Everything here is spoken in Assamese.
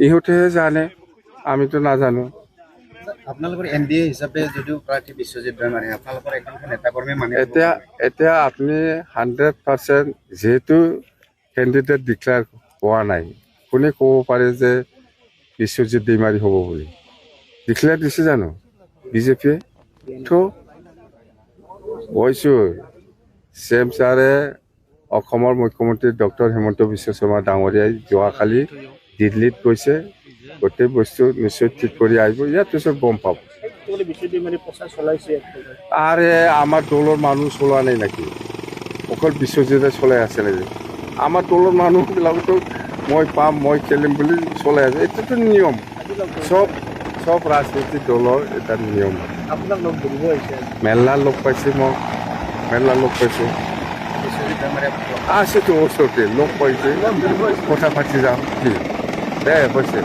ইহঁতেহে জানে, আমিতো নাজানো। আপোনালোকৰ NDA হিচাপে যদিও প্ৰাৰ্থী বিশ্বজিৎ দৈমাৰী আপোনালোকৰ একাংশ নেতাকৰ্মী মানে এতিয়া আপুনি 100% যেহেতু কেণ্ডিডেট ডিক্লেয়াৰ হোৱা নাই, কোনে ক'ব পাৰে যে বিশ্বজিৎ দৈমাৰী হ'ব বুলি? ডিক্লেয়াৰ দিছে জানো বিজেপিয়ে? তো কৈছোঁ, CM ছাৰে অসমৰ মুখ্যমন্ত্ৰী ডক্টৰ হিমন্ত বিশ্ব শৰ্মা ডাঙৰীয়াই যোৱাকালি দিল্লীত গৈছে, গোটেই বস্তু নিশ্চয় ঠিক কৰি আহিব, ইয়াৰ পিছত গম পাব। আৰে আমাৰ দলৰ মানুহ চলোৱা নাই নেকি? অকল বিশ্বজিতে চলাই আছে নেকি? আমাৰ দলৰ মানুহবিলাকতো মই পাম, মই খেলিম বুলি চলাই আছে। এইটোতো নিয়ম, চব ৰাজনীতিক দলৰ এটা নিয়ম। মেলা লগ পাইছে, মই মেলা লগ পাইছোঁ, আছেতো ওচৰতে লগ পাইছে, কথা পাতি যাম কি দে হৈছে।